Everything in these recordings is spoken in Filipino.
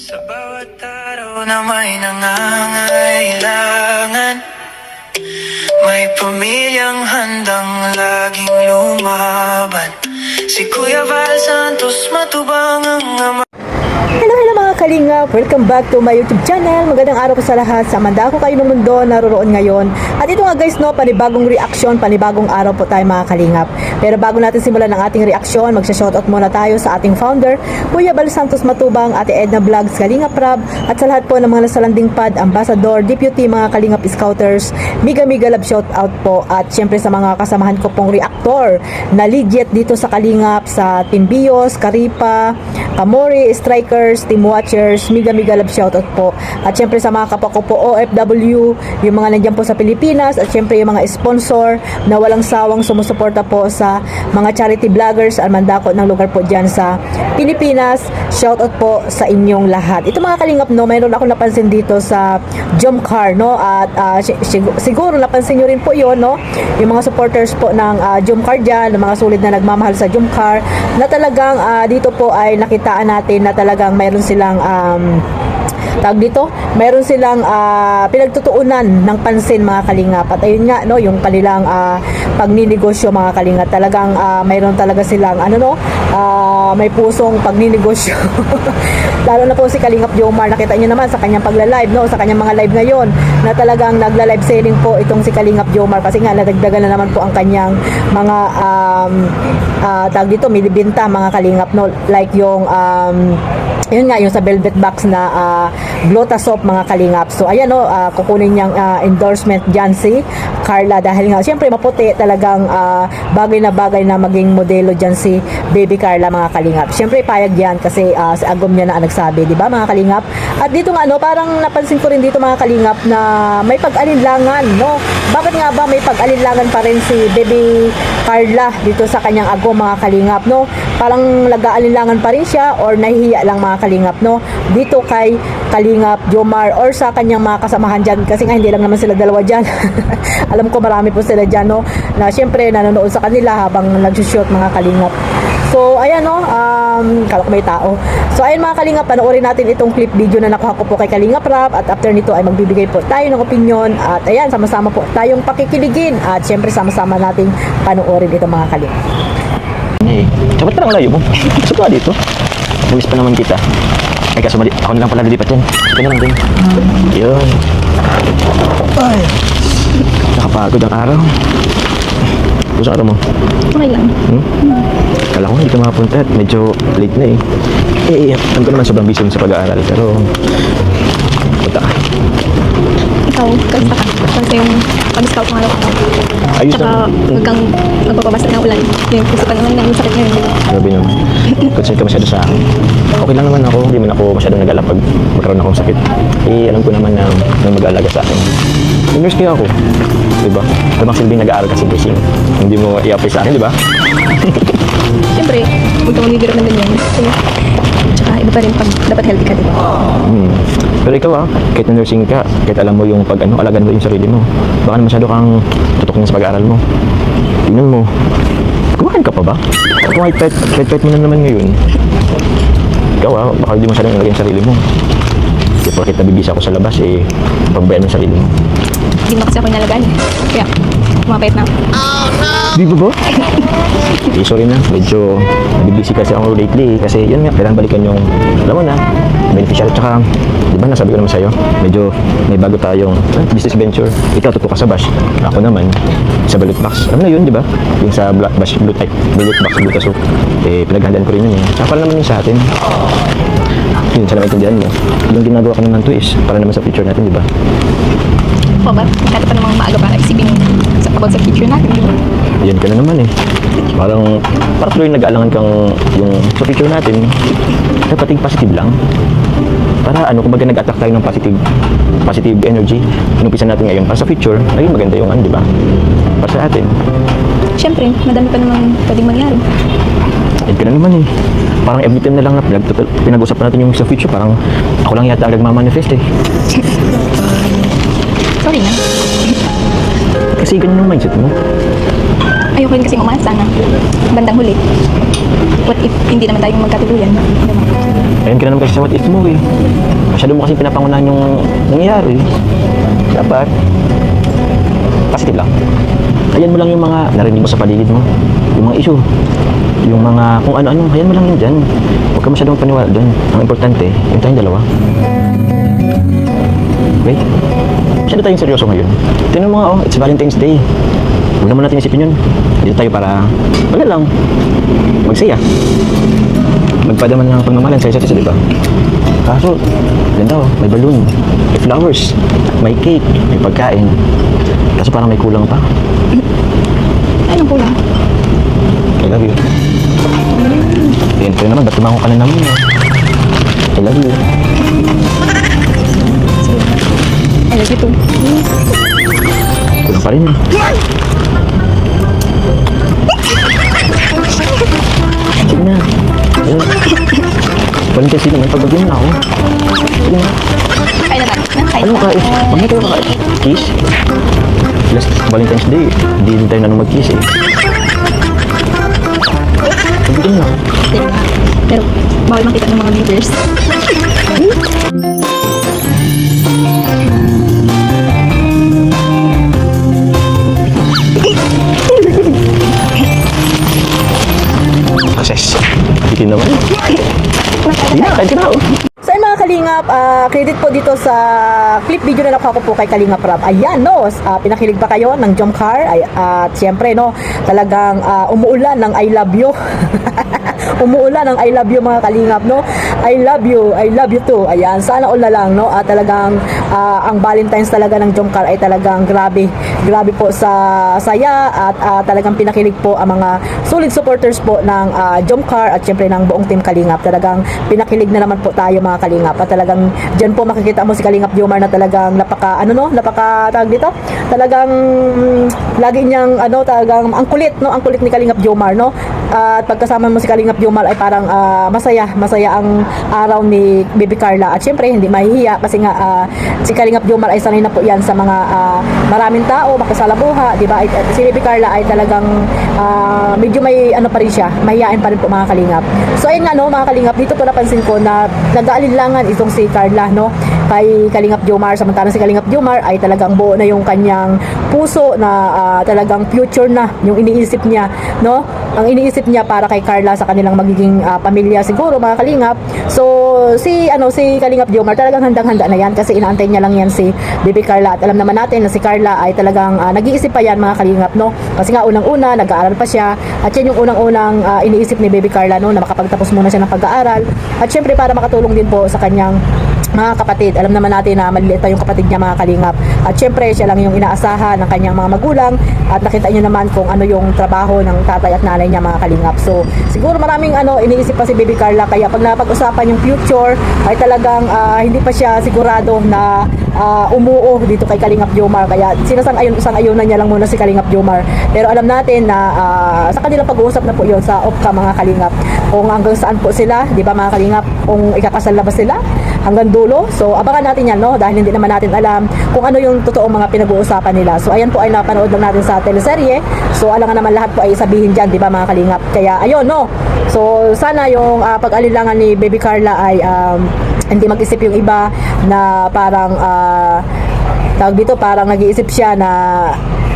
Sa bawat araw na may nangangailangan, may pamilyang handang laging lumaban. Si Kuya Val Santos matubang ang ama. Hello mga kalingap! Welcome back to my YouTube channel. Magandang araw po sa lahat. Sa manda ko kayo ng mundo naroon ngayon. At ito nga guys, no, panibagong reaction, panibagong araw po tayo mga kalingap. Pero bago natin simulan ang ating reaction, magsha-shoutout muna tayo sa ating founder, Kuya Val Santos Matubang, Ate Edna Vlogs, Kalingap Rab, at sa lahat po ng mga nasalanding pad, ambassador, deputy, mga Kalingap Scouters, Miga love shoutout po. At syempre sa mga kasamahan ko pong reactor na legit dito sa Kalingap, sa Team Bios, Karipa, Kamori, Strikers, Team Watchers, Miga love shoutout po. At syempre sa mga kapwa ko po OFW, yung mga nandiyan po sa Pilipinas, at syempre yung mga sponsor na walang sawang sumusuporta po sa mga charity vloggers, almandako ng lugar po dyan sa Pilipinas. Shoutout po sa inyong lahat. Ito mga kalingap, no, mayroon ako napansin dito sa Jomcar, no, at siguro napansin nyo rin po yun, no, yung mga supporters po ng Jomcar dyan, ng mga sulit na nagmamahal sa Jomcar, na talagang dito po ay nakitaan natin na talagang mayroon silang mayroon silang pinagtutuunan ng pansin mga kalingap. At ayun nga, no, yung kanilang pagninegosyo mga kalingap, talagang mayroon talaga silang may pusong pagninegosyo. Lalo na po si Kalingap Jomar, nakita niyo naman sa kanyang pagla-live, no, sa kanyang mga live ngayon, na talagang nagla-live selling po itong si Kalingap Jomar, kasi nga nadagdagan na naman po ang kanyang mga binibenta mga kalingap, no, like yung yun nga, yung sa velvet box na Glota soap mga kalingap. So ayan, no, kukunin niyang endorsement dyan si Carla, dahil nga siyempre maputi, talagang bagay na maging modelo dyan si Baby Carla mga kalingap. Siyempre payag yan kasi si Agom niya na nagsabi, di ba mga kalingap? At dito nga, no, parang napansin ko rin dito mga kalingap na may pag-alinlangan, no. Bakit nga ba may pag-alinlangan pa rin si Baby Carla dito sa kanyang Agom mga kalingap, no? Parang nag-aalinlangan pa rin siya, or nahihiya lang mga kalingap, no, dito kay Kalingap Jomar or sa kanyang mga kasamahan dyan, kasi nga hindi lang naman sila dalawa dyan. Alam ko marami po sila dyan, no, na syempre nanonood sa kanila habang nagsushoot mga kalingap. So ayan, no, kala ko may tao. So ayan mga kalingap, panoorin natin itong clip video na nakuha ko po kay Kalingap Rap, at after nito ay magbibigay po tayo ng opinion, at ayan, sama-sama po tayong pakikiligin, at syempre sama-sama nating panoorin ito mga kalingap. Sabat ka lang layo mo. Gusto ka dito. Buwis pa naman kita. Ay kaso mali, ako na lang pala lilipat yan. Sige na lang din. Yun. Ay. Nakapagod ang araw. Gusto araw mo? Okay lang. Kala ko hindi ka makapunta at medyo late na eh. Alam ko naman sobrang busy mo sa pag-aaral, pero punta ka. Ikaw, kamusta ka? Kasi yung pag-scout ng araw ko. Ayos Tsaka lang. huwag kang magpapabasa ng ulan. Yung gusto ka naman ng sakit ngayon. Grabe naman. Concern ka masyado sa akin. Okay lang naman ako. Hindi man ako masyadong nag-alala pag magkaroon akong sakit. Alam ko naman na may mag-aalaga sa akin. Nurse kaya ako. Diba? Tamang silbing nag-aaral kasi nursing. Hindi mo i-apply sa akin, diba? Siyempre, huwag kang manibiro ng ganyan. Tsaka iba pa rin pag dapat healthy ka, diba? Pero ikaw kahit na nursing ka, kahit alam mo yung alagaan mo yung sarili mo, baka na masyado kang tutok na sa pag-aaral mo. Tingnan mo, kumain ka pa ba? Kung kahit mo na naman ngayon, ikaw baka hindi mo masyadong ilagay yung sarili mo. Kasi porkit nabibisa ako sa labas, pagbayan mo yung sarili mo. Hindi mo kasi ako inalagaan. Kaya, kumapait na. Oh no! Di ba ba? Sorry na, medyo nabibisi kasi ako lately. Kasi yun nga, kailangan balikan yung, alam mo na, beneficial. Tsaka, di ba nasabi ko naman sa'yo, medyo may bago tayong business venture. Ikaw tutok ka sa bash, ako naman sa balut box. Alam na yun, di ba? Yung sa bash, balut box, balut soup. Pinaghandaan ko rin yun. Tsaka para naman yun sa atin. Yun, sana maintindihan mo. Yung ginagawa ko naman to is para naman sa future natin, di ba? O ba? Kaya pa namang maaga para isipin about sa future natin, di ba? Yan ka na naman Parang tuloy nag-aalangan kang yung sa future natin, dapat positive lang. Para kumbaga nag-attract tayo ng positive energy. Inumpisan natin ngayon para sa future, naging maganda yung di ba? Para sa atin. Siyempre, madami pa namang pwedeng mangyari. Yan ka na naman Parang every time na lang na pinag-usapan natin yung sa future, parang ako lang yata ang nagmamanifest Sorry na. Kasi ganyan yung mindset mo. Ayoko rin kasi umasa na bandang huli. What if hindi naman tayo magkatuluyan? Diba? Ayun ka na naman kasi sa what if mo eh. Masyado mo kasi pinapangunahan yung nangyayari. Dapat, positive lang. Ayan mo lang yung mga narinig mo sa paligid mo. Yung mga issue. Yung mga kung ano-ano, ayan mo lang yun dyan. Huwag ka masyadong paniwala dun. Ang importante, yung tayong dalawa. Okay? Masyado tayong seryoso ngayon. Tingnan mo nga, oh, it's Valentine's Day. Huwag naman natin isipin yun. Dito tayo para, wala lang, magsaya. Magpadaman ng pagmamahalan sa isa't isa, di ba? Kaso, ganda oh, may balloon, may flowers, may cake, may pagkain. Kaso parang may kulang pa. Anong kulang? I love you. Siyempre naman, ba't tumango ka na naman? I love you. I love you too. Kulang pa rin. Sige na. Ayun. Valentine's Day naman, pagbagyan na ako. Sige na. Kain na tayo. Kain Ano na. ka? Mamaya tayo kakain. Kiss? Last Valentine's Day, hindi din tayo na mag-kiss eh. Pagbagyan na. Pero, bawal makita ng mga viewers. Success. Bikin naman. Hindi na, kain ka na oh. So ayun mga Kalingap, credit po dito sa clip video na nakuha ko po kay Kalingap Rap. Ayan no, pinakilig pa kayo ng jump car. At syempre no, talagang umuulan ng I love you. Umuulan ng I love you mga Kalingap no. I love you too. Ayan, sana all na lang no. At talagang ang Valentine's talaga ng jump car ay talagang grabe. Grabe po sa saya at talagang pinakilig po ang mga solid supporters po ng jump car at syempre ng buong team Kalingap. Talagang pinakilig na naman po tayo mga Kalingap at talagang dyan po makikita mo si Kalingap Jomar na talagang napaka tawag dito, talagang lagi niyang talagang ang kulit ni Kalingap Jomar no. At pagkasama mo si Kalingap Jomar ay parang masaya ang araw ni Baby Carla at syempre hindi mahihiya kasi nga si Kalingap Jomar ay sanay na po yan sa mga maraming tao makasalamuha, di ba? Si Baby Carla ay talagang medyo may pa rin siya, mahihain pa rin po mga Kalingap. So ayun nga no mga Kalingap, dito po napansin ko na nag-aalinlangan itong si Carla no kay Kalingap Jomar, samantalang si Kalingap Jomar ay talagang buo na yung kanyang puso na talagang future na yung iniisip niya no, ang iniisip niya para kay Carla sa kanilang magiging pamilya siguro mga Kalingap. So si Kalingap Jomar talagang handang-handa na yan kasi inaantay niya lang yan si Baby Carla at alam naman natin na si Carla ay talagang nag-iisip pa yan mga Kalingap no, kasi nga unang-una nag-aaral pa siya at yan yung unang-unang iniisip ni Baby Carla no, na makapagtapos muna siya ng pag-aaral at syempre para makatulong din po sa kanyang mga kapatid. Alam naman natin na maliliit pa yung kapatid niya mga Kalingap at syempre siya lang yung inaasahan ng kanyang mga magulang at nakita niyo naman kung ano yung trabaho ng tatay at nanay niya mga Kalingap. So siguro maraming iniisip pa si Baby Carla kaya pag napag-usapan yung future ay talagang hindi pa siya sigurado na umuo dito kay Kalingap Jomar kaya sinasang-ayunan niya lang muna si Kalingap Jomar. Pero alam natin na sa kanilang pag-uusap na po yun sa OPCA mga Kalingap kung hanggang saan po sila, di ba mga Kalingap, kung ikakasal na ba sila hanggang dulo. So abangan natin yan no dahil hindi naman natin alam kung ano yung totoong mga pinag-uusapan nila. So ayan po ay napanood lang natin sa teleserye. So alangan naman lahat po ay sabihin dyan, di ba mga Kalingap. Kaya ayun no. So sana yung pag-alilangan ni Baby Carla ay hindi mag-isip yung iba na parang tawag dito, parang nag-iisip siya na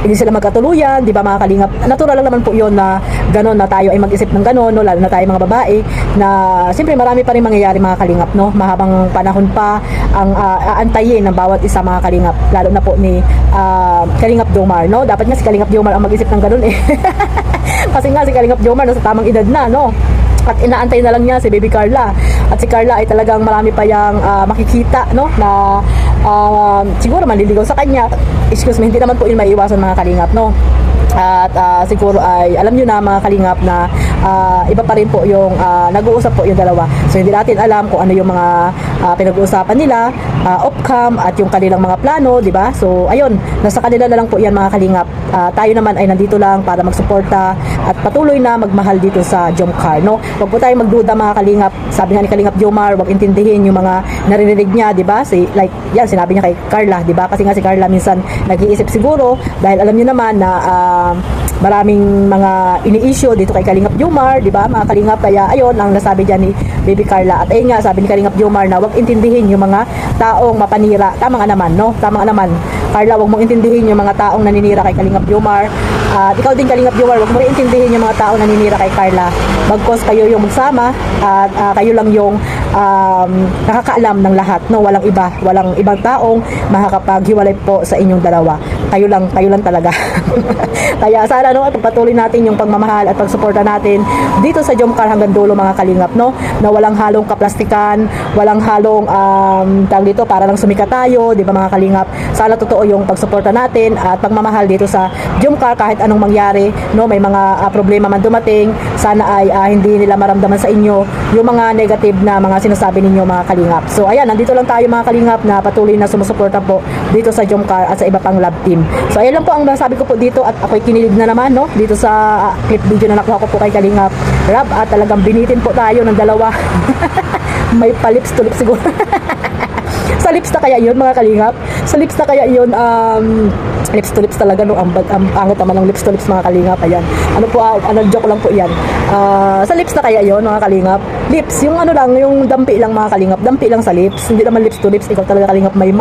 hindi sila magkatuluyan, di ba mga Kalingap? Natural lang naman po yun na gano'n na tayo ay mag-isip ng gano'n, no? Lalo na tayo mga babae, na siyempre marami pa rin mangyayari mga Kalingap, no? Mahabang panahon pa ang aantayin ng bawat isa mga Kalingap, lalo na po ni Kalingap Jomar, no? Dapat nga si Kalingap Jomar ang mag-isip ng gano'n eh. Kasi nga si Kalingap Jomar nasa tamang edad na, no? At inaantay na lang niya si Baby Carla. At si Carla ay talagang marami pa yang makikita, no? Na siguro manliligaw sa kanya. Excuse me, hindi naman po yun maiiwasan mga Kalingap, no? At siguro ay alam nyo na mga Kalingap na iba pa rin po yung nag-uusap po yung dalawa. So hindi natin alam kung ano yung mga pinag-uusapan nila off-cam at yung kanilang mga plano, di ba? So ayun, nasa kanila na lang po yan mga Kalingap. Tayo naman ay nandito lang para magsuporta at patuloy na magmahal dito sa Jomcar, no? Huwag po tayong magduda mga kalingap. Sabi nga ni Kalingap Jomar, huwag intindihin yung mga naririnig niya, di ba? Like, yan, sinabi niya kay Carla, di ba? Kasi nga si Carla minsan nag-iisip siguro dahil alam niyo naman na maraming mga ini-issue dito kay Kalingap Jomar, di ba? Mga kalingap, kaya ayun ang nasabi diyan ni Baby Carla. At ayun nga, sabi ni Kalingap Jomar na huwag intindihin yung mga taong mapanira. Tama nga naman, no? Tama nga naman. Carla, huwag mong intindihin yung mga taong naninira kay Kalingap Jomar. At ikaw din Kalingap Jomar, huwag mo rin intindihin yung mga taong naninira kay Carla. Bagkos kayo yung magsama at kayo lang yung nakakaalam ng lahat, no? Walang iba, walang ibang taong makakapaghiwalay po sa inyong dalawa. Kayo lang talaga. Kaya sana, no, pagpatuloy natin yung pagmamahal at pagsuporta natin dito sa Jomcar hanggang dulo mga kalingap, no? Na walang halong kaplastikan, walang halong tawag dito para lang sumikat tayo, di ba mga kalingap? Sana totoo yung pagsuporta natin at pagmamahal dito sa Jomcar kahit anong mangyari, no? May mga problema man dumating, sana ay hindi nila maramdaman sa inyo yung mga negative na mga sinasabi ninyo mga kalingap. So ayan, nandito lang tayo mga kalingap na patuloy na sumusuporta po dito sa Jomcar at sa iba pang love team. So ayan lang po ang masabi ko po dito at ako'y kinilig na naman, no? Dito sa clip video na nakuha ko po kay Kalingap Rob at talagang binitin po tayo ng dalawa. May palips to lips siguro. Sa lips na kaya yun mga kalingap? Sa lips na kaya yun, lips to lips talaga, no? Ang angat naman ng lips to lips mga kalingap. Ayan. Ano po, joke lang po yan. Sa lips na kaya yun mga kalingap? Lips, yung ano lang, yung dampi lang mga kalingap. Dampi lang sa lips. Hindi naman lips to lips. Ikaw talaga kalingap may.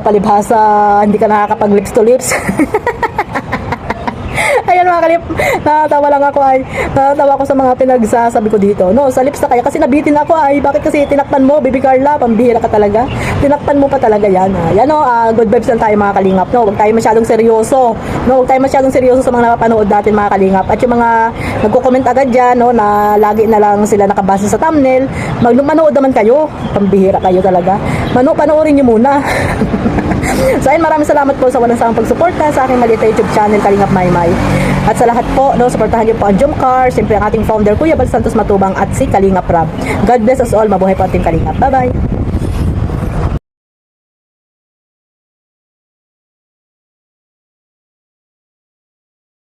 Palibhasa, hindi ka nakakapag lips to lips. Ayan mga kalip, natatawa ako sa mga pinagsasabi ko dito, no? Sa lips na kaya, kasi nabitin ako bakit kasi tinakpan mo, Baby Carla, pambihira ka talaga, tinakpan mo pa talaga yan, yan no, good vibes lang tayo mga kalingap, no? Huwag tayo masyadong seryoso, no? Huwag tayo masyadong seryoso sa mga napapanood natin mga kalingap, at yung mga nagko-comment agad dyan, no, na lagi na lang sila nakabasa sa thumbnail, manood naman kayo, pambihira kayo talaga, panoorin nyo muna. So ayun, maraming salamat po sa walang sawang pagsuporta sa aking maliit na YouTube channel Kalingap Maymay. At sa lahat po, no, suportahan niyo po ang Jomcar, siyempre ang ating founder Kuya Bal Santos Matubang at si Kalingap Rob. God bless us all, mabuhay po ating Kalingap. Bye-bye!